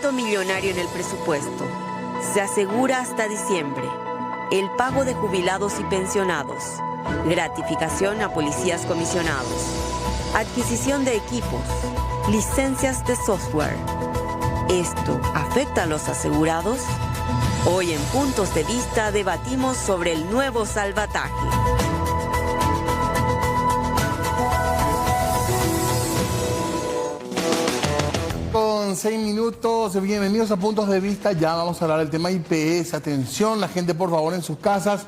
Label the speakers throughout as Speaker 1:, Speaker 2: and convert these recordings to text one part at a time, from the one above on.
Speaker 1: aumento millonario en el presupuesto. Se asegura hasta diciembre el pago de jubilados y pensionados, gratificación a policías comisionados, adquisición de equipos, licencias de software. ¿Esto afecta a los asegurados? Hoy en Puntos de Vista debatimos sobre el nuevo salvataje.
Speaker 2: Con 6 minutos, bienvenidos a Puntos de Vista. Ya vamos a hablar del tema IPS. Atención, la gente por favor en sus casas.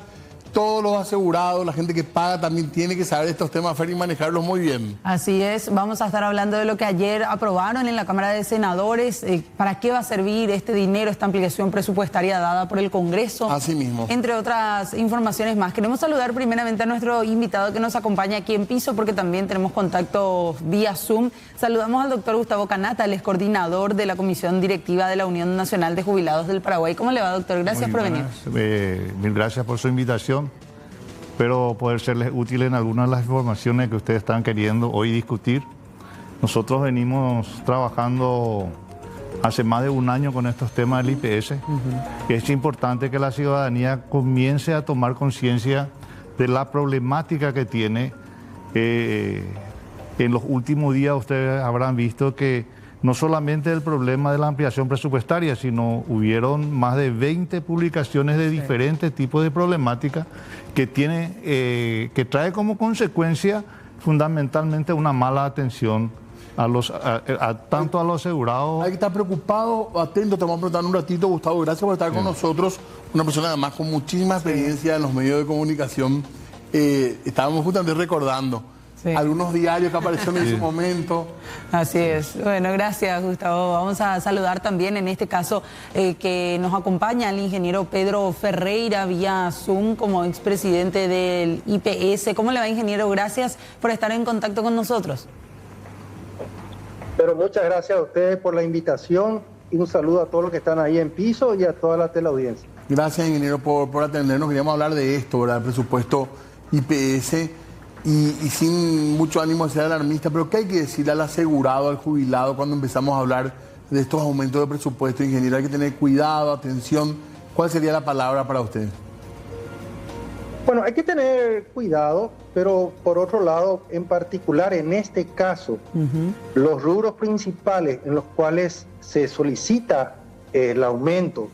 Speaker 2: Todos los asegurados, la gente que paga también tiene que saber estos temas, Fer, y manejarlos muy bien.
Speaker 3: Así es, vamos a estar hablando de lo que ayer aprobaron en la Cámara de Senadores, para qué va a servir este dinero, esta ampliación presupuestaria dada por el Congreso.
Speaker 2: Así mismo.
Speaker 3: Entre otras informaciones más. Queremos saludar primeramente a nuestro invitado que nos acompaña aquí en piso, porque también tenemos contacto vía Zoom. Saludamos al doctor Gustavo Canata, él es coordinador de la Comisión Directiva de la Unión Nacional de Jubilados del Paraguay. ¿Cómo le va, doctor? Gracias por venir.
Speaker 4: Mil gracias por su invitación. Espero poder serles útil en algunas de las informaciones que ustedes están queriendo hoy discutir. Nosotros venimos trabajando hace más de un año con estos temas del IPS. Es importante que la ciudadanía comience a tomar conciencia de la problemática que tiene. En los últimos días ustedes habrán visto que no solamente el problema de la ampliación presupuestaria, sino hubieron más de 20 publicaciones de diferentes tipos de problemática que trae como consecuencia fundamentalmente una mala atención tanto a los asegurados.
Speaker 2: Hay que estar preocupado, atento. Te vamos a preguntar un ratito, Gustavo. Gracias por estar con nosotros. Una persona además con muchísima experiencia en los medios de comunicación. Estábamos justamente recordando algunos diarios que aparecieron en su momento.
Speaker 3: Así es. Bueno, gracias, Gustavo. Vamos a saludar también en este caso que nos acompaña el ingeniero Pedro Ferreira vía Zoom como expresidente del IPS. ¿Cómo le va, ingeniero? Gracias por estar en contacto con nosotros.
Speaker 5: Pero muchas gracias a ustedes por la invitación y un saludo a todos los que están ahí en piso y a toda la teleaudiencia.
Speaker 2: Gracias, ingeniero, por atendernos. Queríamos hablar de esto, ¿verdad? El presupuesto IPS. Y sin mucho ánimo de ser alarmista, pero ¿qué hay que decirle al asegurado, al jubilado, cuando empezamos a hablar de estos aumentos de presupuesto, ingeniero? Hay que tener cuidado, atención. ¿Cuál sería la palabra para usted?
Speaker 5: Bueno, hay que tener cuidado, pero por otro lado, en particular en este caso, los rubros principales en los cuales se solicita el aumento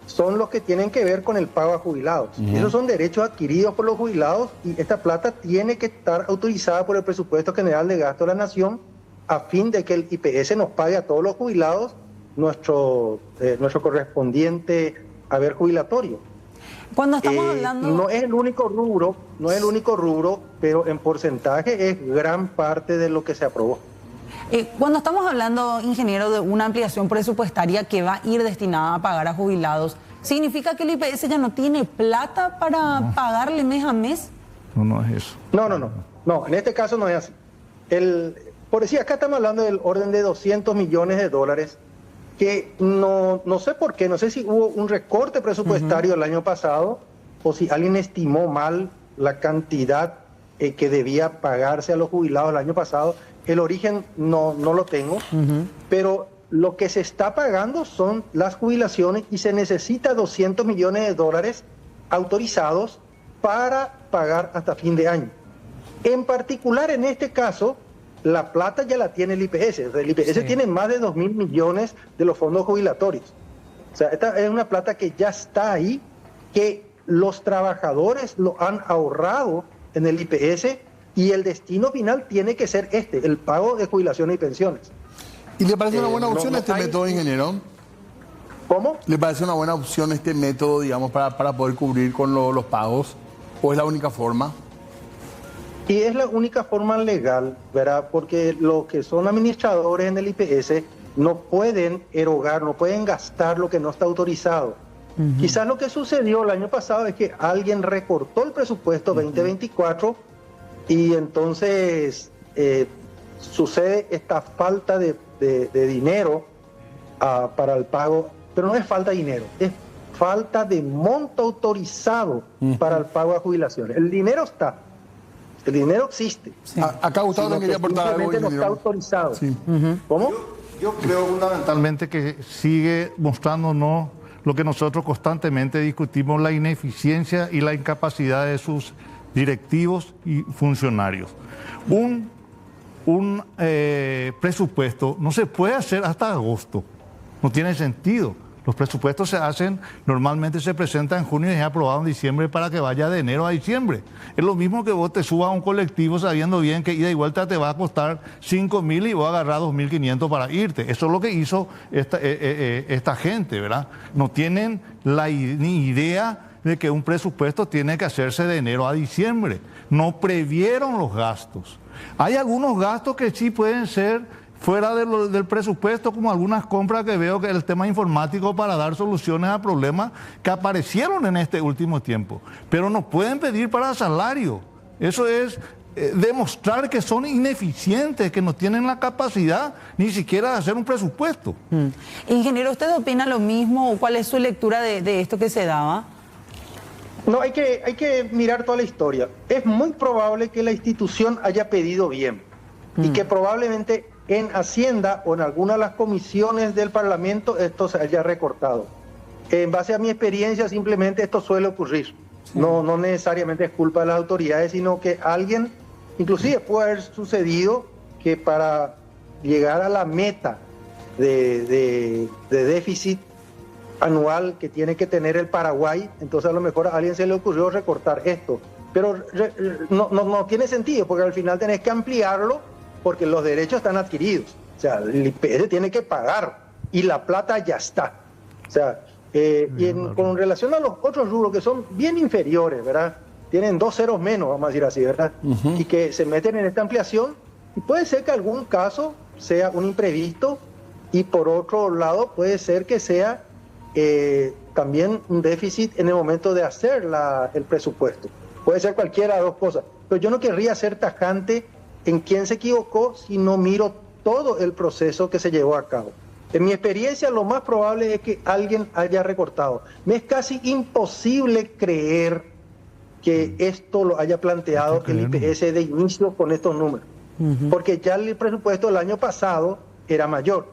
Speaker 5: son los que tienen que ver con el pago a jubilados. Esos son derechos adquiridos por los jubilados y esta plata tiene que estar autorizada por el Presupuesto General de Gasto de la Nación a fin de que el IPS nos pague a todos los jubilados nuestro correspondiente haber jubilatorio.
Speaker 3: Cuando estamos hablando...
Speaker 5: No es el único rubro, pero en porcentaje es gran parte de lo que se aprobó.
Speaker 3: Cuando estamos hablando, ingeniero, de una ampliación presupuestaria que va a ir destinada a pagar a jubilados, ¿significa que el IPS ya no tiene plata para pagarle mes a mes?
Speaker 4: No es eso.
Speaker 5: No, en este caso no es así. Por decir, acá estamos hablando del orden de 200 millones de dólares, que no sé por qué, no sé si hubo un recorte presupuestario el año pasado o si alguien estimó mal la cantidad que debía pagarse a los jubilados el año pasado. El origen no lo tengo, pero lo que se está pagando son las jubilaciones y se necesita 200 millones de dólares autorizados para pagar hasta fin de año. En particular, en este caso, la plata ya la tiene el IPS. El IPS tiene más de 2.000 millones de los fondos jubilatorios. O sea, esta es una plata que ya está ahí, que los trabajadores lo han ahorrado en el IPS. Y el destino final tiene que ser el pago de jubilaciones y pensiones.
Speaker 2: ¿Y le parece una buena opción este método, ingeniero?
Speaker 5: ¿Cómo?
Speaker 2: ¿Le parece una buena opción este método, digamos, para poder cubrir con los pagos? ¿O es la única forma?
Speaker 5: Y es la única forma legal, ¿verdad? Porque los que son administradores en el IPS no pueden erogar, no pueden gastar lo que no está autorizado. Quizás lo que sucedió el año pasado es que alguien recortó el presupuesto 2024 y entonces sucede esta falta de dinero para el pago, pero no es falta de dinero, es falta de monto autorizado para el pago de jubilaciones. El dinero está, el dinero existe.
Speaker 2: Acá Gustavo le quería aportar algo.
Speaker 5: No está autorizado.
Speaker 2: Sí.
Speaker 5: ¿Cómo?
Speaker 4: Yo creo fundamentalmente que sigue mostrándonos lo que nosotros constantemente discutimos, la ineficiencia y la incapacidad de sus directivos y funcionarios. Un presupuesto no se puede hacer hasta agosto, no tiene sentido. Los presupuestos se hacen, normalmente se presentan en junio y es aprobado en diciembre para que vaya de enero a diciembre. Es lo mismo que vos te subas a un colectivo sabiendo bien que ida y vuelta te va a costar 5.000 y vos agarrás 2.500 para irte. Eso es lo que hizo esta gente, ¿verdad? No tienen ni idea de que un presupuesto tiene que hacerse de enero a diciembre. No previeron los gastos. Hay algunos gastos que sí pueden ser fuera del presupuesto, como algunas compras que veo que el tema informático para dar soluciones a problemas que aparecieron en este último tiempo. Pero no pueden pedir para salario. Eso es demostrar que son ineficientes, que no tienen la capacidad ni siquiera de hacer un presupuesto.
Speaker 3: Ingeniero, ¿usted opina lo mismo o cuál es su lectura de esto que se daba?
Speaker 5: No, hay que mirar toda la historia. Es muy probable que la institución haya pedido bien y que probablemente en Hacienda o en alguna de las comisiones del Parlamento esto se haya recortado. En base a mi experiencia, simplemente esto suele ocurrir. Sí. No necesariamente es culpa de las autoridades, sino que alguien, inclusive puede haber sucedido que para llegar a la meta de déficit anual que tiene que tener el Paraguay, entonces a lo mejor a alguien se le ocurrió recortar esto. Pero no tiene sentido, porque al final tenés que ampliarlo porque los derechos están adquiridos. O sea, el IPS tiene que pagar y la plata ya está. O sea, con relación a los otros rubros que son bien inferiores, ¿verdad? Tienen 2 ceros menos, vamos a decir así, ¿verdad? Y que se meten en esta ampliación, y puede ser que algún caso sea un imprevisto, y por otro lado puede ser que sea también un déficit en el momento de hacer el presupuesto. Puede ser cualquiera de dos cosas. Pero yo no querría ser tajante en quién se equivocó si no miro todo el proceso que se llevó a cabo. En mi experiencia, lo más probable es que alguien haya recortado. Me es casi imposible creer que esto lo haya planteado el IPS de inicio con estos números, porque ya el presupuesto del año pasado era mayor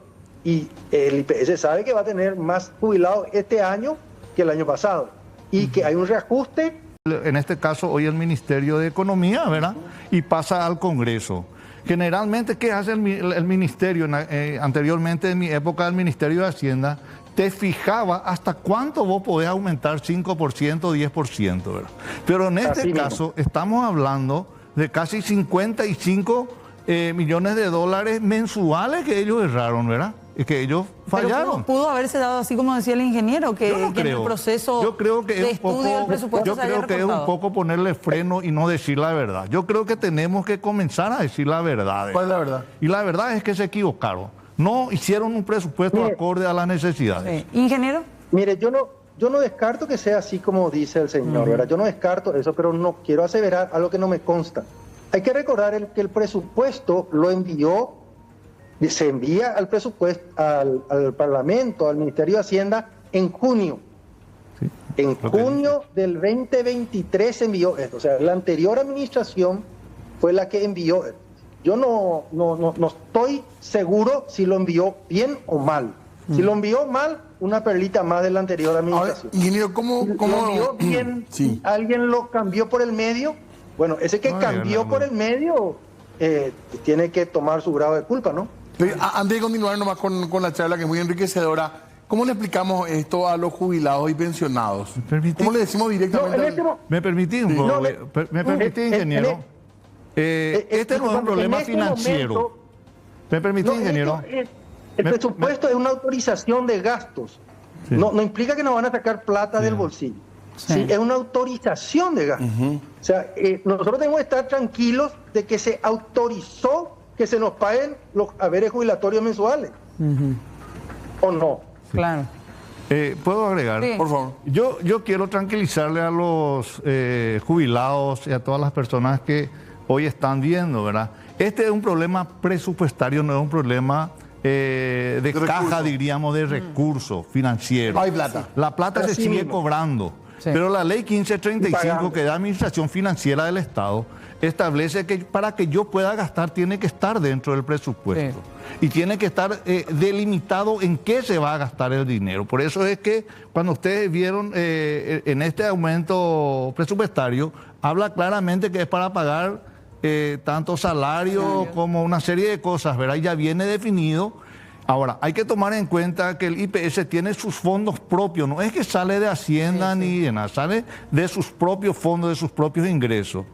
Speaker 5: y el IPS sabe que va a tener más jubilados este año que el año pasado y que hay un reajuste.
Speaker 4: En este caso, hoy el Ministerio de Economía, ¿verdad? Y pasa al Congreso. Generalmente, ¿qué hace el Ministerio? Anteriormente, en mi época, el Ministerio de Hacienda te fijaba hasta cuánto vos podés aumentar, 5%, 10%, ¿verdad? Pero en este caso, estamos hablando de casi 55 millones de dólares mensuales que ellos erraron, ¿verdad? Que ellos fallaron.
Speaker 3: Pero pudo haberse dado así como decía el ingeniero, que en el proceso de estudio del presupuesto se haya recortado.
Speaker 4: Yo creo que es un poco ponerle freno y no decir la verdad. Yo creo que tenemos que comenzar a decir la verdad.
Speaker 2: ¿Cuál es la verdad?
Speaker 4: Y la verdad es que se equivocaron. No hicieron un presupuesto acorde a las necesidades.
Speaker 3: ¿Ingeniero?
Speaker 5: Mire, yo no descarto que sea así como dice el señor, ¿verdad? Yo no descarto eso, pero no quiero aseverar algo que no me consta. Hay que recordar que el presupuesto se envía al presupuesto, al Parlamento, al Ministerio de Hacienda en junio. Sí, en junio del 2023 se envió esto. O sea, la anterior administración fue la que envió esto. Yo no estoy seguro si lo envió bien o mal. Si lo envió mal, una perlita más de la anterior administración.
Speaker 2: Ahora, ingeniero, ¿cómo
Speaker 5: lo envió bien? Sí. ¿Alguien lo cambió por el medio? Bueno, ese que cambió por el medio tiene que tomar su grado de culpa, ¿no?
Speaker 2: Pero, antes de continuar nomás con la charla, que es muy enriquecedora, ¿cómo le explicamos esto a los jubilados y pensionados? ¿Cómo le decimos directamente?
Speaker 4: ¿Me permitís, ingeniero? Este no es un problema financiero. ¿Me permitís, ingeniero?
Speaker 5: El presupuesto es una autorización de gastos. Sí. No implica que nos van a sacar plata del bolsillo. Sí, es una autorización de gastos. O sea, nosotros tenemos que estar tranquilos de que se autorizó que se nos paguen los haberes jubilatorios mensuales. ¿O no?
Speaker 3: Claro.
Speaker 4: ¿Puedo agregar?
Speaker 3: Sí.
Speaker 2: Por favor.
Speaker 4: Yo quiero tranquilizarle a los jubilados y a todas las personas que hoy están viendo, ¿verdad? Este es un problema presupuestario, no es un problema de caja, diríamos, de recursos financieros.
Speaker 2: Hay plata.
Speaker 4: La plata se sigue cobrando.
Speaker 3: Sí.
Speaker 4: Pero la ley 1535,
Speaker 5: Pagando.
Speaker 4: que da Administración Financiera del Estado, establece que para que yo pueda gastar tiene que estar dentro del presupuesto. Y tiene que estar delimitado en qué se va a gastar el dinero. Por eso es que cuando ustedes vieron en este aumento presupuestario, habla claramente que es para pagar tanto salario como una serie de cosas, ¿verdad? Ya viene definido. Ahora, hay que tomar en cuenta que el IPS tiene sus fondos propios, no es que sale de Hacienda ni de nada, sale de sus propios fondos, de sus propios ingresos.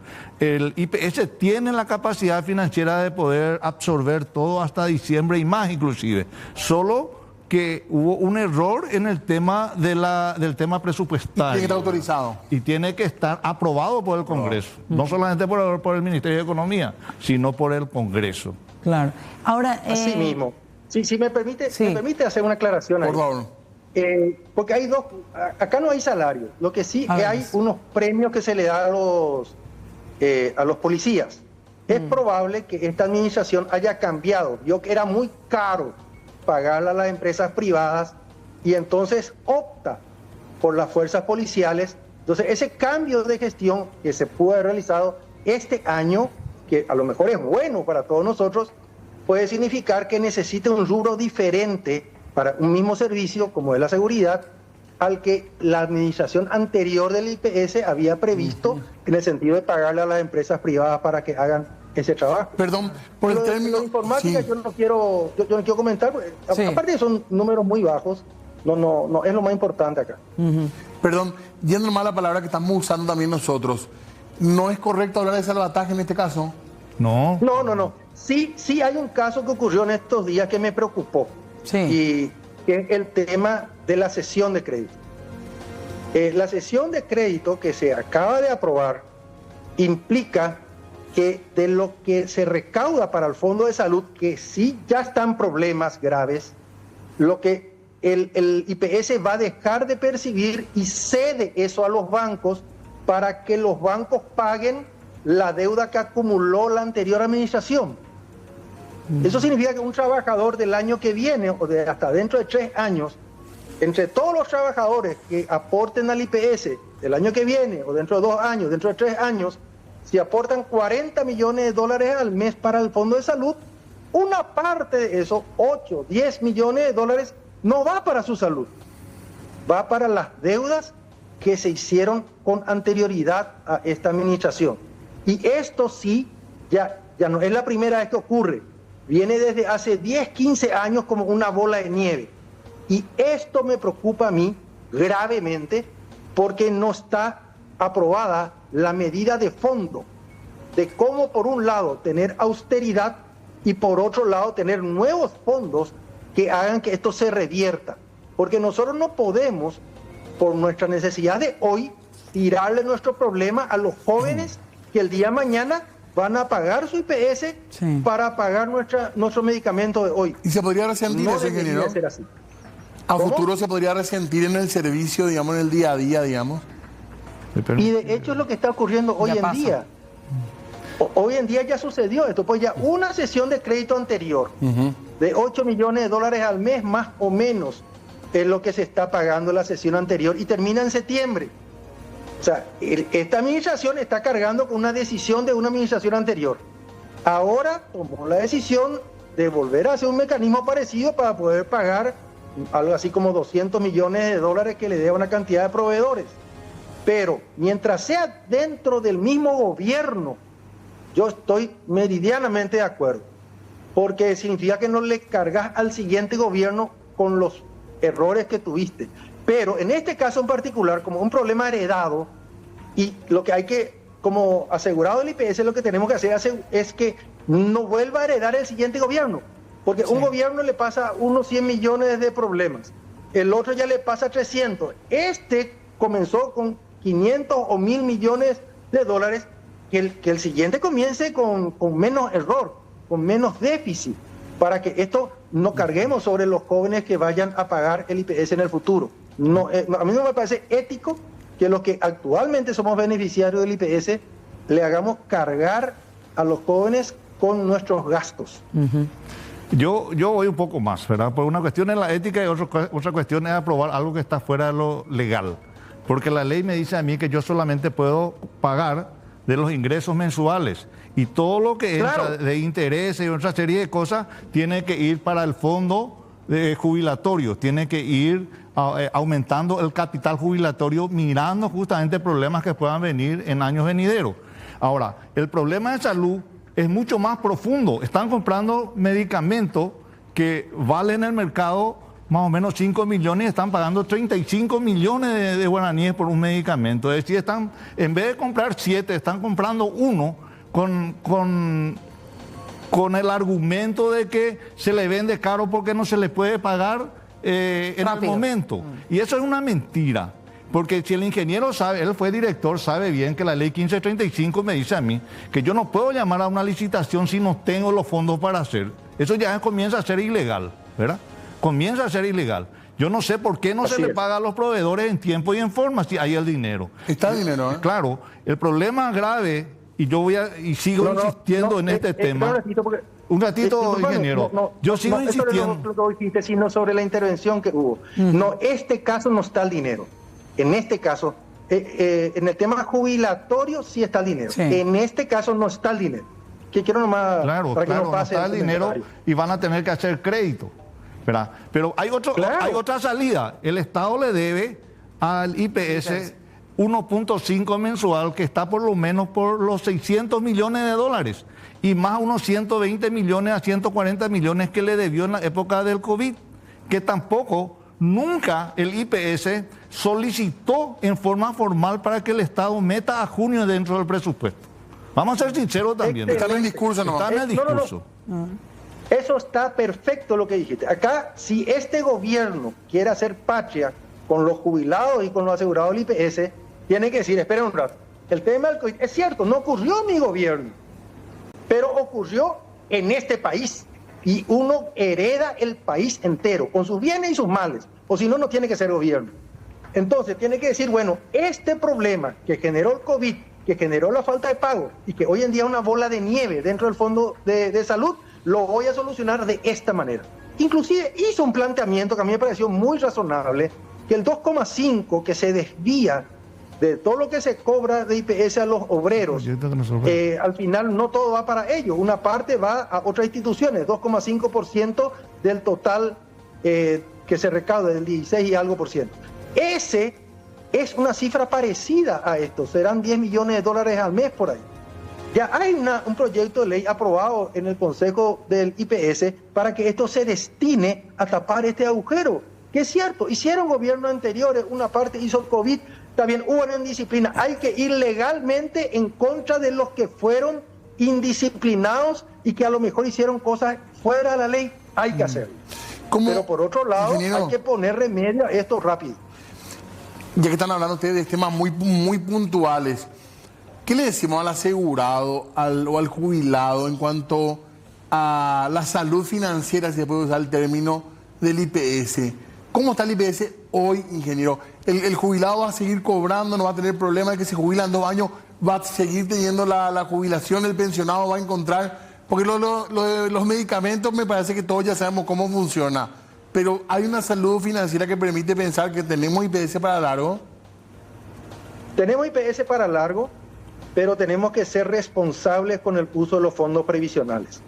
Speaker 4: El IPS tiene la capacidad financiera de poder absorber todo hasta diciembre y más inclusive, solo que hubo un error en el tema del tema presupuestario.
Speaker 2: Tiene que estar autorizado.
Speaker 4: Y tiene que estar aprobado por el Congreso, no solamente por el Ministerio de Economía, sino por el Congreso.
Speaker 3: Claro. Ahora,
Speaker 5: Así mismo. Si me permite,
Speaker 3: Sí.
Speaker 5: me permite hacer una aclaración ahí.
Speaker 2: Por favor.
Speaker 5: Porque hay dos, acá no hay salario, lo que sí
Speaker 3: A ver.
Speaker 5: hay unos premios que se le da a los policías. Es probable que esta administración haya cambiado, vio que era muy caro pagarle a las empresas privadas y entonces opta por las fuerzas policiales. Entonces ese cambio de gestión que se pudo haber realizado este año, que a lo mejor es bueno para todos nosotros, puede significar que necesite un rubro diferente para un mismo servicio, como es la seguridad, al que la administración anterior del IPS había previsto en el sentido de pagarle a las empresas privadas para que hagan ese trabajo.
Speaker 2: Perdón, por el
Speaker 5: Lo de
Speaker 2: término...
Speaker 5: informática
Speaker 2: sí.
Speaker 5: yo no quiero comentar, porque
Speaker 3: Sí.
Speaker 5: aparte son números muy bajos, no es lo más importante acá.
Speaker 2: Perdón, yendo más a la palabra que estamos usando también nosotros, ¿no es correcto hablar de salvataje en este caso?
Speaker 4: No.
Speaker 5: No. Sí hay un caso que ocurrió en estos días que me preocupó.
Speaker 3: Sí.
Speaker 5: Y que es el tema de la cesión de crédito. La cesión de crédito que se acaba de aprobar implica que de lo que se recauda para el Fondo de Salud, que sí ya están problemas graves, lo que el IPS va a dejar de percibir y cede eso a los bancos para que los bancos paguen la deuda que acumuló la anterior administración. Eso significa que un trabajador del año que viene o de hasta dentro de 3 años, entre todos los trabajadores que aporten al IPS del año que viene o dentro de 2 años, dentro de 3 años, si aportan $40 millones al mes para el Fondo de Salud, una parte de eso, 8, 10 millones de dólares, no va para su salud, va para las deudas que se hicieron con anterioridad a esta administración. Y esto sí, ya no es la primera vez que ocurre, viene desde hace 10, 15 años como una bola de nieve. Y esto me preocupa a mí gravemente porque no está aprobada la medida de fondo de cómo por un lado tener austeridad y por otro lado tener nuevos fondos que hagan que esto se revierta. Porque nosotros no podemos, por nuestra necesidad de hoy, tirarle nuestro problema a los jóvenes que el día de mañana van a pagar su IPS
Speaker 3: Sí.
Speaker 5: para pagar nuestro medicamento de hoy.
Speaker 2: ¿Y se podría resentir
Speaker 5: No
Speaker 2: eso,
Speaker 5: debería
Speaker 2: ingeniero?
Speaker 5: ser así.
Speaker 2: ¿A
Speaker 5: ¿Cómo?
Speaker 2: futuro se podría resentir en el servicio, digamos, en el día a día, digamos?
Speaker 5: Y de hecho es lo que está ocurriendo hoy
Speaker 3: Ya
Speaker 5: en
Speaker 3: pasa.
Speaker 5: día. Hoy en día ya sucedió esto, pues ya una sesión de crédito anterior de 8 millones de dólares al mes más o menos es lo que se está pagando la sesión anterior y termina en septiembre. O sea, esta administración está cargando con una decisión de una administración anterior. Ahora tomó la decisión de volver a hacer un mecanismo parecido para poder pagar algo así como 200 millones de dólares que le dé a una cantidad de proveedores. Pero mientras sea dentro del mismo gobierno, yo estoy meridianamente de acuerdo, porque significa que no le cargas al siguiente gobierno con los errores que tuviste. Pero en este caso en particular, como un problema heredado, y lo que hay que, como asegurado del IPS, lo que tenemos que hacer es que no vuelva a heredar el siguiente gobierno, porque un gobierno le pasa unos 100 millones de problemas, el otro ya le pasa 300, este comenzó con 500 o 1000 millones de dólares, que el siguiente comience con menos error, con menos déficit, para que esto no carguemos sobre los jóvenes que vayan a pagar el IPS en el futuro. No, a mí no me parece ético que los que actualmente somos beneficiarios del IPS le hagamos cargar a los jóvenes con nuestros gastos.
Speaker 4: Yo voy un poco más, ¿verdad? Porque una cuestión es la ética y otra cuestión es aprobar algo que está fuera de lo legal. porque la ley me dice a mí que yo solamente puedo pagar de los ingresos mensuales y todo lo que entra de intereses y otra serie de cosas tiene que ir para el fondo jubilatorio, tiene que ir aumentando el capital jubilatorio, mirando justamente problemas que puedan venir en años venideros. Ahora, el problema de salud es mucho más profundo. Están comprando medicamentos que valen en el mercado más o menos 5 millones y están pagando 35 millones de guaraníes por un medicamento. Es decir, en vez de comprar 7, están comprando 1 con el argumento de que se le vende caro porque no se le puede pagar en el momento. Y eso es una mentira. Porque si el ingeniero sabe, él fue director, sabe bien que la ley 1535 me dice a mí que yo no puedo llamar a una licitación si no tengo los fondos para hacer. Eso ya comienza a ser ilegal, ¿verdad? Comienza a ser ilegal. Yo no sé por qué no se le paga a los proveedores en tiempo y en forma si hay el dinero.
Speaker 2: Está el dinero, ¿eh?
Speaker 4: Claro, el problema grave, y yo sigo insistiendo en este tema. Un ratito, ingeniero. Yo sigo insistiendo.
Speaker 5: No lo que dijiste, sino sobre la intervención que hubo. No, este caso no está el dinero. En este caso, en el tema jubilatorio sí está el dinero. Sí. En este caso no está el dinero. Que quiero nomás
Speaker 4: para que no pase no está el dinero y van a tener que hacer crédito, ¿verdad? Pero hay otra salida. El Estado le debe al IPS 1.5 mensual, que está por lo menos por los 600 millones de dólares y más unos 120 millones a 140 millones que le debió en la época del COVID, que tampoco nunca el IPS solicitó en forma formal para que el Estado meta a junio dentro del presupuesto. Vamos a ser sinceros también.
Speaker 2: Está en el discurso, ¿no?
Speaker 4: Está en el discurso.
Speaker 5: Eso está perfecto lo que dijiste. Acá, si este gobierno quiere hacer patria con los jubilados y con los asegurados del IPS, tiene que decir, esperen un rato, el tema del COVID, es cierto, no ocurrió en mi gobierno, pero ocurrió en este país. Y uno hereda el país entero, con sus bienes y sus males, o si no, no tiene que ser gobierno. Entonces, tiene que decir, bueno, este problema que generó el COVID, que generó la falta de pago, y que hoy en día es una bola de nieve dentro del Fondo de Salud, lo voy a solucionar de esta manera. Inclusive hizo un planteamiento que a mí me pareció muy razonable, que el 2,5 que se desvía de todo lo que se cobra de IPS a los obreros, al final no todo va para ellos, una parte va a otras instituciones, 2,5% del total que se recauda, del 16 y algo por ciento. Ese es una cifra parecida a esto, serán 10 millones de dólares al mes por ahí. Ya hay un proyecto de ley aprobado en el Consejo del IPS para que esto se destine a tapar este agujero, que es cierto, hicieron gobiernos anteriores, una parte hizo el COVID. También hubo una indisciplina. Hay que ir legalmente en contra de los que fueron indisciplinados y que a lo mejor hicieron cosas fuera de la ley. Hay que hacerlo. Pero por otro lado, ingeniero, hay que poner remedio a esto rápido.
Speaker 2: Ya que están hablando ustedes de temas muy puntuales, ¿qué le decimos al asegurado o al jubilado en cuanto a la salud financiera, si se puede usar el término, del IPS? ¿Cómo está el IPS hoy, ingeniero? ¿El jubilado va a seguir cobrando, no va a tener problema de que se jubila en 2 años, va a seguir teniendo la jubilación, el pensionado va a encontrar? Porque los medicamentos me parece que todos ya sabemos cómo funciona, pero ¿hay una salud financiera que permite pensar que tenemos IPS para largo?
Speaker 5: Tenemos IPS para largo, pero tenemos que ser responsables con el uso de los fondos previsionales.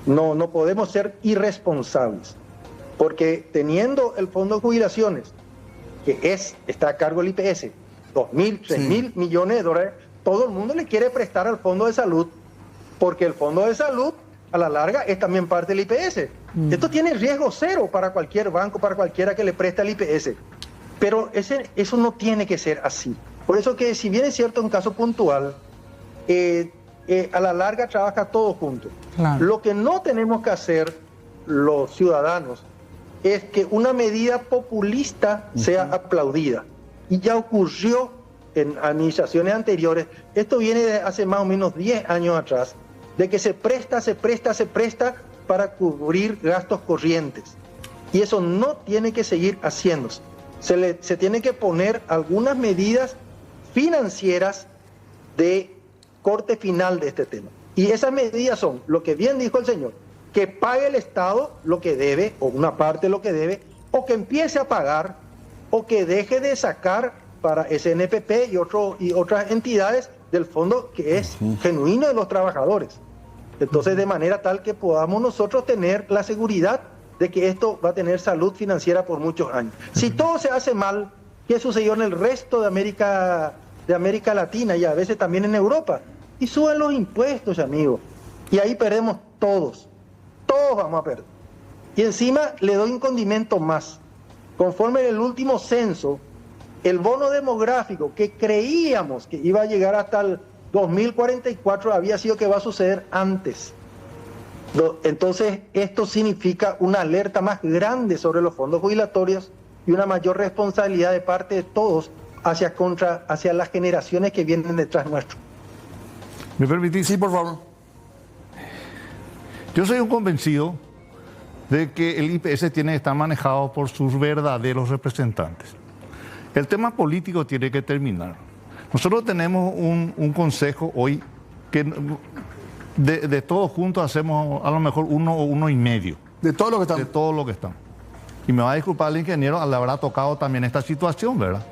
Speaker 5: No podemos ser irresponsables. Porque teniendo el fondo de jubilaciones, que está a cargo del IPS, 2.000, 3.000 millones de dólares, todo el mundo le quiere prestar al fondo de salud, porque el fondo de salud, a la larga, es también parte del IPS. Esto tiene riesgo cero para cualquier banco, para cualquiera que le preste al IPS. Pero eso no tiene que ser así. Por eso que, si bien es cierto un caso puntual, a la larga trabaja todo junto. Claro. Lo que no tenemos que hacer los ciudadanos es que una medida populista sea aplaudida. Y ya ocurrió en administraciones anteriores, esto viene de hace más o menos 10 años atrás, de que se presta para cubrir gastos corrientes. Y eso no tiene que seguir haciéndose. Se tiene que poner algunas medidas financieras de corte final de este tema. Y esas medidas son, lo que bien dijo el señor, que pague el Estado lo que debe, o una parte de lo que debe, o que empiece a pagar, o que deje de sacar para SNPP y otras entidades del fondo que es genuino de los trabajadores. Entonces, de manera tal que podamos nosotros tener la seguridad de que esto va a tener salud financiera por muchos años. Si todo se hace mal, ¿qué sucedió en el resto de América Latina y a veces también en Europa? Y suben los impuestos, amigos. Y ahí perdemos todos. Todos vamos a perder. Y encima le doy un condimento más. Conforme en el último censo, el bono demográfico que creíamos que iba a llegar hasta el 2044 había sido que va a suceder antes. Entonces, esto significa una alerta más grande sobre los fondos jubilatorios y una mayor responsabilidad de parte de todos hacia las generaciones que vienen detrás nuestro.
Speaker 4: ¿Me permitís?
Speaker 2: Sí, por favor.
Speaker 4: Yo soy un convencido de que el IPS tiene que estar manejado por sus verdaderos representantes. El tema político tiene que terminar. Nosotros tenemos un consejo hoy que de todos juntos hacemos a lo mejor 1 o 1,5.
Speaker 2: De todo lo que están.
Speaker 4: De todo lo que están. Y me va a disculpar el ingeniero, le habrá tocado también esta situación, ¿verdad?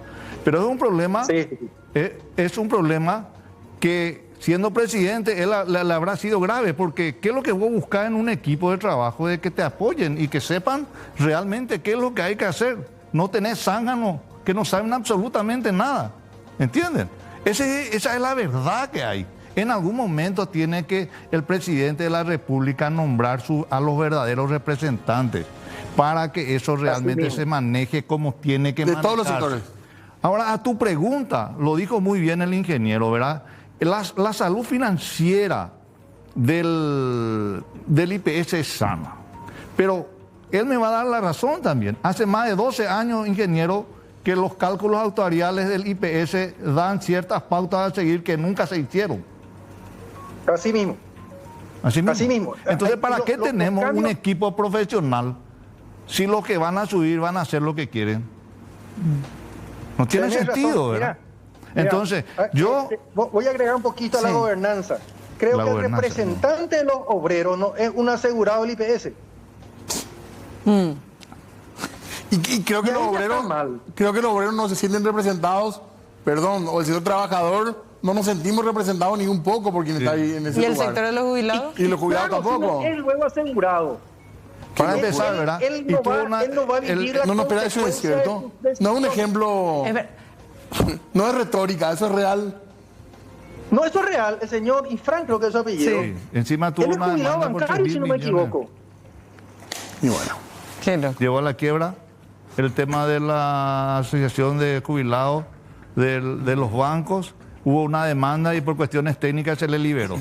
Speaker 4: Pero es un problema,
Speaker 5: Sí.
Speaker 4: Es un problema que siendo presidente él le habrá sido grave, porque ¿qué es lo que vos buscás en un equipo de trabajo? De que te apoyen y que sepan realmente qué es lo que hay que hacer. No tenés zánganos que no saben absolutamente nada, ¿entienden? Esa es la verdad que hay. En algún momento tiene que el presidente de la República nombrar a los verdaderos representantes para que eso realmente se maneje como tiene que manejarse.
Speaker 2: De todos los sectores.
Speaker 4: Ahora, a tu pregunta, lo dijo muy bien el ingeniero, ¿verdad? La salud financiera del IPS es sana. Pero él me va a dar la razón también. Hace más de 12 años, ingeniero, que los cálculos actuariales del IPS dan ciertas pautas a seguir que nunca se hicieron.
Speaker 5: Así mismo.
Speaker 4: Así mismo.
Speaker 5: Así mismo.
Speaker 4: Entonces, ¿para qué tenemos
Speaker 5: los
Speaker 4: un
Speaker 5: cambios...
Speaker 4: equipo profesional si los que van a subir van a hacer lo que quieren? No tiene
Speaker 5: Tenés
Speaker 4: sentido,
Speaker 5: razón.
Speaker 4: ¿verdad?
Speaker 5: Mira,
Speaker 4: Entonces, yo...
Speaker 5: voy a agregar un poquito a la
Speaker 4: Sí.
Speaker 5: gobernanza. Creo
Speaker 4: La
Speaker 5: que el
Speaker 4: gobernanza,
Speaker 5: representante de los obreros no es un asegurado del IPS.
Speaker 2: Y creo que
Speaker 5: Y
Speaker 2: los
Speaker 5: ahí ya
Speaker 2: obreros,
Speaker 5: está mal.
Speaker 2: creo que los obreros no se sienten representados, perdón, o el sector trabajador no nos sentimos representados ni un poco por quien está ahí en ese
Speaker 3: ¿Y el
Speaker 2: lugar.
Speaker 3: sector de los jubilados?
Speaker 2: Y los jubilados
Speaker 5: Claro,
Speaker 2: tampoco.
Speaker 5: si no es el nuevo asegurado.
Speaker 4: Para
Speaker 5: Él-
Speaker 4: empezar,
Speaker 5: él-
Speaker 4: ¿verdad?
Speaker 5: Él
Speaker 4: Y
Speaker 5: no,
Speaker 4: tuvo
Speaker 5: va, él no va a vivir la
Speaker 2: No, espera, eso es
Speaker 5: consecuencia de
Speaker 2: cierto.
Speaker 5: sus
Speaker 2: No es un
Speaker 5: decisiones.
Speaker 2: ejemplo,
Speaker 3: Es ver-
Speaker 2: no es retórica, eso es real.
Speaker 5: No, eso es real. El señor Ifrán, creo que es su apellido.
Speaker 4: Sí, encima tuvo
Speaker 5: Él es
Speaker 4: una
Speaker 5: jubilado
Speaker 4: demanda por
Speaker 5: bancario,
Speaker 4: 3.000
Speaker 5: si no me
Speaker 4: millones.
Speaker 5: equivoco.
Speaker 2: Y bueno.
Speaker 3: Qué loco.
Speaker 4: Llevó a la quiebra el tema de la asociación de jubilados de los bancos. Hubo una demanda y por cuestiones técnicas se le liberó.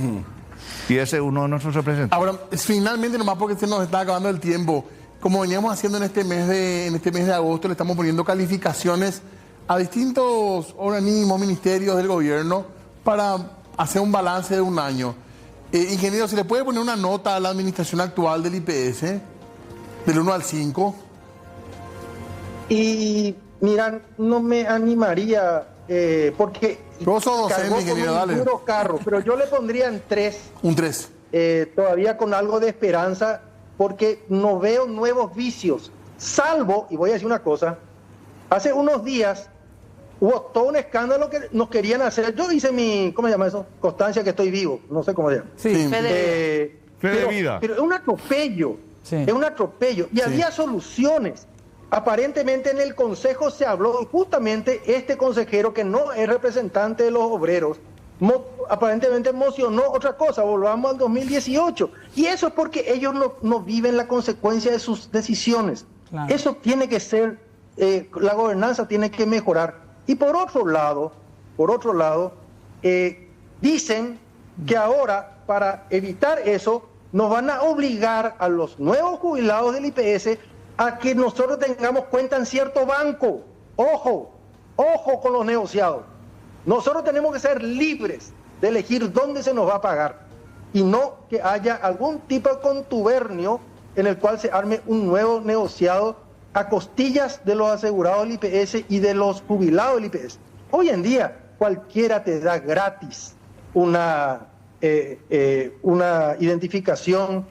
Speaker 4: Y ese es uno de nuestros representantes.
Speaker 2: Ahora, finalmente, nomás porque se nos está acabando el tiempo, como veníamos haciendo en este mes de agosto, le estamos poniendo calificaciones a distintos organismos, ministerios del gobierno para hacer un balance de un año. Ingeniero, ¿se le puede poner una nota a la administración actual del IPS? Del 1 al 5.
Speaker 5: Y mira, no me animaría porque
Speaker 2: Vos sos docente,
Speaker 5: cargó con
Speaker 2: ingeniero,
Speaker 5: un
Speaker 2: dale.
Speaker 5: duro carro, pero yo le pondría en 3,
Speaker 2: Un 3.
Speaker 5: todavía con algo de esperanza, porque no veo nuevos vicios, salvo, y voy a decir una cosa, hace unos días hubo todo un escándalo que nos querían hacer. Yo hice mi, ¿cómo se llama eso? Constancia que estoy vivo, no sé cómo se llama.
Speaker 3: Sí,
Speaker 2: Sí.
Speaker 3: Fede.
Speaker 4: Fe de
Speaker 5: pero,
Speaker 4: vida.
Speaker 5: pero es un atropello,
Speaker 3: Sí.
Speaker 5: es un atropello. Y había soluciones. Aparentemente en el Consejo se habló, y justamente este consejero que no es representante de los obreros, aparentemente emocionó otra cosa, volvamos al 2018. Y eso es porque ellos no viven la consecuencia de sus decisiones.
Speaker 3: Claro.
Speaker 5: Eso tiene que ser, la gobernanza tiene que mejorar. Y por otro lado, dicen que ahora, para evitar eso, nos van a obligar a los nuevos jubilados del IPS a que nosotros tengamos cuenta en cierto banco. Ojo con los negociados. Nosotros tenemos que ser libres de elegir dónde se nos va a pagar y no que haya algún tipo de contubernio en el cual se arme un nuevo negociado a costillas de los asegurados del IPS y de los jubilados del IPS. Hoy en día cualquiera te da gratis una identificación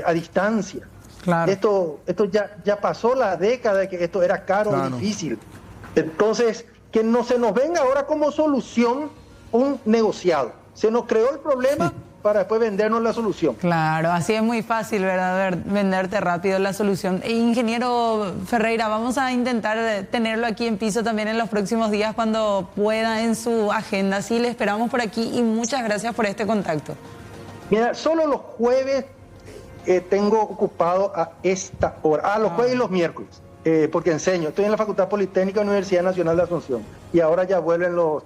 Speaker 5: a distancia.
Speaker 3: Claro.
Speaker 5: Esto ya pasó la década de que esto era caro
Speaker 2: Claro.
Speaker 5: y difícil. Entonces, que no se nos venga ahora como solución un negociado. Se nos creó el problema para después vendernos la solución.
Speaker 3: Claro, así es muy fácil, ¿verdad? Venderte rápido la solución. Ingeniero Ferreira, vamos a intentar tenerlo aquí en piso también en los próximos días cuando pueda en su agenda. Sí, le esperamos por aquí y muchas gracias por este contacto.
Speaker 5: Mira, solo los jueves tengo ocupado a esta hora. Los jueves y los miércoles, porque enseño. Estoy en la Facultad Politécnica de la Universidad Nacional de Asunción. Y ahora ya vuelven los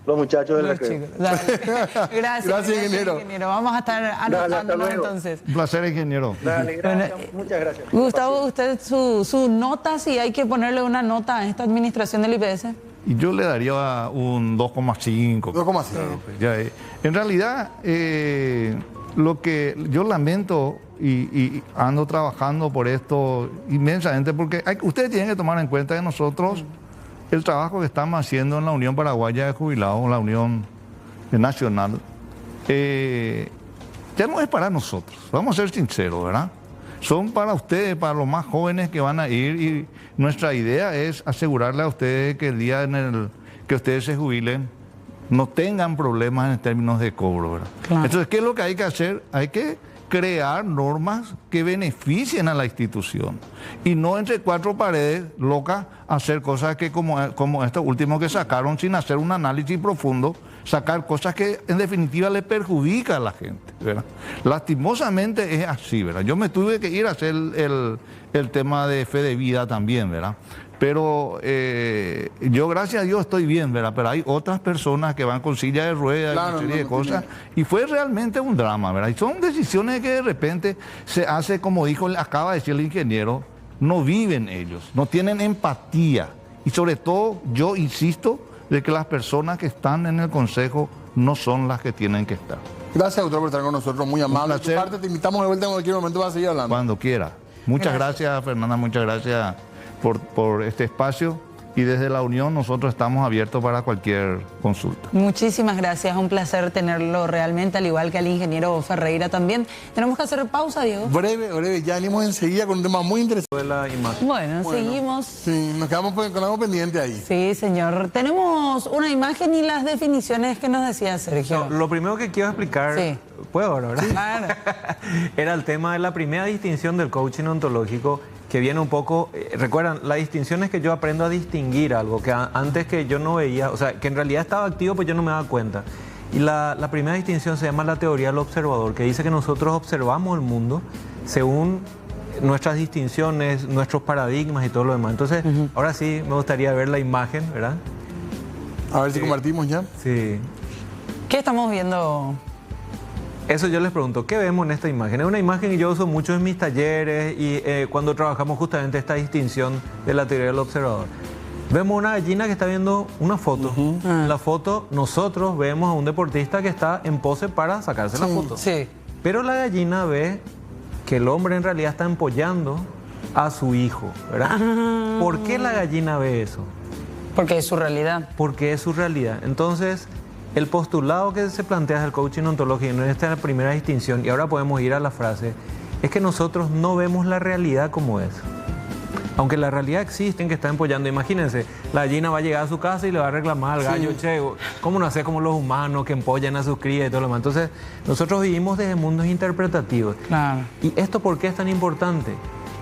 Speaker 5: muchachos del recreo.
Speaker 3: Gracias, ingeniero. Vamos a estar anotándonos entonces.
Speaker 4: Un placer, ingeniero.
Speaker 5: Dale, gracias. Muchas gracias.
Speaker 3: Gustavo, usted su nota, si hay que ponerle una nota a esta administración del IPS.
Speaker 4: Y yo le daría un 2,5.
Speaker 2: 2,5.
Speaker 4: En realidad, lo que yo lamento y ando trabajando por esto inmensamente, porque ustedes tienen que tomar en cuenta que nosotros, el trabajo que estamos haciendo en la Unión Paraguaya de Jubilados, la Unión Nacional, ya no es para nosotros, vamos a ser sinceros, ¿verdad? Son para ustedes, para los más jóvenes que van a ir, y nuestra idea es asegurarle a ustedes que el día en el que ustedes se jubilen no tengan problemas en términos de cobro, ¿verdad? Claro. Entonces, ¿qué es lo que hay que hacer? Hay que crear normas que beneficien a la institución y no entre cuatro paredes locas hacer cosas que como esto último que sacaron sin hacer un análisis profundo, sacar cosas que en definitiva le perjudican a la gente, ¿verdad? Lastimosamente es así, ¿verdad? Yo me tuve que ir a hacer el tema de fe de vida también, ¿verdad? Pero yo, gracias a Dios, estoy bien, ¿verdad? Pero hay otras personas que van con silla de ruedas, claro, y una serie de cosas. Y fue realmente un drama, ¿verdad? Y son decisiones que de repente se hace, como acaba de decir el ingeniero, no viven ellos, no tienen empatía. Y sobre todo, yo insisto de que las personas que están en el Consejo no son las que tienen que estar.
Speaker 2: Gracias, doctor, por estar con nosotros, muy amable. De tu parte, te invitamos de vuelta en cualquier momento para seguir hablando.
Speaker 4: Cuando quiera. Muchas gracias, Fernanda, muchas gracias por este espacio, y desde la Unión nosotros estamos abiertos para cualquier consulta. Muchísimas gracias, un placer tenerlo realmente, al igual que al ingeniero Ferreira también. Tenemos que hacer pausa, Diego.
Speaker 2: Breve, ya venimos enseguida con un tema muy interesante.
Speaker 4: De la imagen.
Speaker 3: Bueno, seguimos.
Speaker 2: Sí, nos quedamos con algo pendiente ahí.
Speaker 3: Sí, señor. Tenemos una imagen y las definiciones que nos decía Sergio.
Speaker 6: Lo primero que quiero explicar, puedo ahora, ¿verdad?
Speaker 3: Sí, claro.
Speaker 6: Era el tema de la primera distinción del coaching ontológico, que viene un poco, recuerdan, la distinción es que yo aprendo a distinguir algo que antes que yo no veía, o sea, que en realidad estaba activo, pues yo no me daba cuenta. Y la primera distinción se llama la teoría del observador, que dice que nosotros observamos el mundo según nuestras distinciones, nuestros paradigmas y todo lo demás. Entonces, ahora sí me gustaría ver la imagen, ¿verdad?
Speaker 2: A ver si compartimos ya.
Speaker 6: Sí.
Speaker 3: ¿Qué estamos viendo?
Speaker 6: Eso yo les pregunto, ¿qué vemos en esta imagen? Es una imagen que yo uso mucho en mis talleres y cuando trabajamos justamente esta distinción de la teoría del observador. Vemos una gallina que está viendo una foto. En la foto nosotros vemos a un deportista que está en pose para sacarse la foto.
Speaker 3: Sí.
Speaker 6: Pero la gallina ve que el hombre en realidad está empollando a su hijo, ¿verdad? ¿Por qué la gallina ve eso?
Speaker 3: Porque es su realidad.
Speaker 6: Porque es su realidad. Entonces, el postulado que se plantea del coaching ontológico, en esta es la primera distinción, y ahora podemos ir a la frase, es que nosotros no vemos la realidad como es. Aunque la realidad existe en que está empollando. Imagínense, la gallina va a llegar a su casa y le va a reclamar al gallo, che, ¿cómo no hace como los humanos que empollan a sus crías y todo lo demás? Entonces, nosotros vivimos desde mundos interpretativos.
Speaker 3: Claro.
Speaker 6: ¿Y esto por qué es tan importante?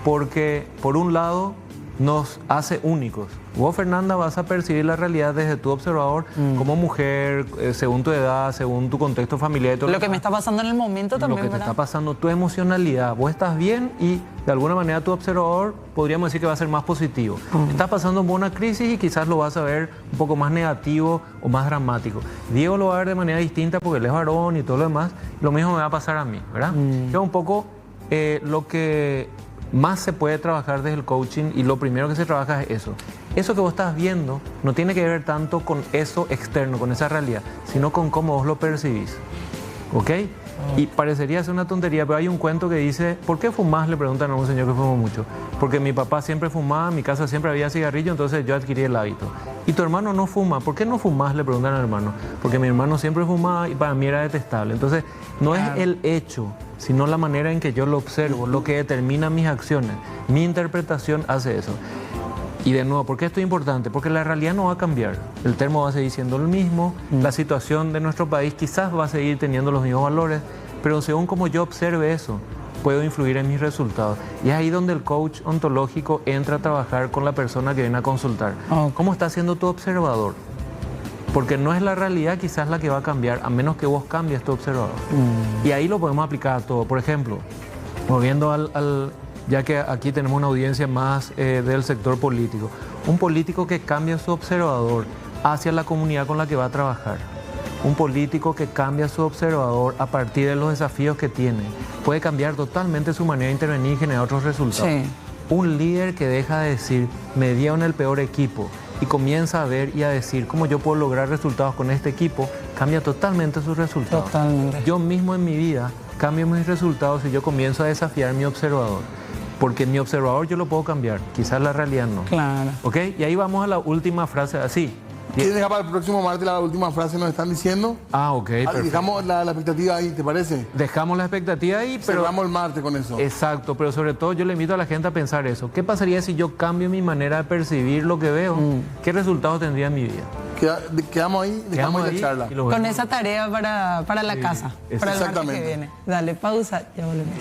Speaker 6: Porque, por un lado, nos hace únicos. Vos, Fernanda, vas a percibir la realidad desde tu observador como mujer, según tu edad, según tu contexto familiar y todo
Speaker 3: lo que me está pasando en el momento también,
Speaker 6: lo que te
Speaker 3: ¿verdad?
Speaker 6: está pasando, tu emocionalidad. Vos estás bien y de alguna manera tu observador podríamos decir que va a ser más positivo. Estás pasando por una crisis y quizás lo vas a ver un poco más negativo o más dramático. Diego lo va a ver de manera distinta porque él es varón y todo lo demás. Lo mismo me va a pasar a mí, ¿verdad? Es un poco lo que más se puede trabajar desde el coaching, y lo primero que se trabaja es eso. Eso que vos estás viendo no tiene que ver tanto con eso externo, con esa realidad, sino con cómo vos lo percibís. ¿Ok? Y parecería ser una tontería, pero hay un cuento que dice, ¿por qué fumás? Le preguntan a un señor que fuma mucho. Porque mi papá siempre fumaba, en mi casa siempre había cigarrillo, entonces yo adquirí el hábito. Y tu hermano no fuma, ¿por qué no fumás? Le preguntan al hermano. Porque mi hermano siempre fumaba y para mí era detestable. Entonces, no es el hecho, sino la manera en que yo lo observo, lo que determina mis acciones. Mi interpretación hace eso. Y de nuevo, ¿por qué esto es importante? Porque la realidad no va a cambiar. El termo va a seguir siendo el mismo, la situación de nuestro país quizás va a seguir teniendo los mismos valores, pero según como yo observe eso, puedo influir en mis resultados. Y es ahí donde el coach ontológico entra a trabajar con la persona que viene a consultar. ¿Cómo está siendo tu observador? Porque no es la realidad quizás la que va a cambiar, a menos que vos cambies tu observador. Y ahí lo podemos aplicar a todo. Por ejemplo, volviendo ya que aquí tenemos una audiencia más del sector político, un político que cambia su observador hacia la comunidad con la que va a trabajar, un político que cambia su observador a partir de los desafíos que tiene, puede cambiar totalmente su manera de intervenir y generar otros resultados. Sí. Un líder que deja de decir, me dieron el peor equipo, y comienza a ver y a decir cómo yo puedo lograr resultados con este equipo, cambia totalmente sus resultados.
Speaker 3: Totalmente.
Speaker 6: Yo mismo en mi vida cambio mis resultados y yo comienzo a desafiar mi observador. Porque mi observador yo lo puedo cambiar, quizás la realidad no.
Speaker 3: Claro.
Speaker 6: ¿Ok? Y ahí vamos a la última frase, así.
Speaker 2: ¿Quieres dejar para el próximo martes la última frase que nos están diciendo?
Speaker 6: Ok, perfecto.
Speaker 2: Dejamos la expectativa ahí, ¿te parece?
Speaker 6: Dejamos la expectativa ahí, pero...
Speaker 2: Cerramos el martes con eso.
Speaker 6: Exacto, pero sobre todo yo le invito a la gente a pensar eso. ¿Qué pasaría si yo cambio mi manera de percibir lo que veo? ¿Qué resultados tendría en mi vida?
Speaker 2: Quedamos ahí, dejamos ahí la charla.
Speaker 3: Con esa tarea para la casa, para el martes que viene. Dale, pausa, ya volvemos.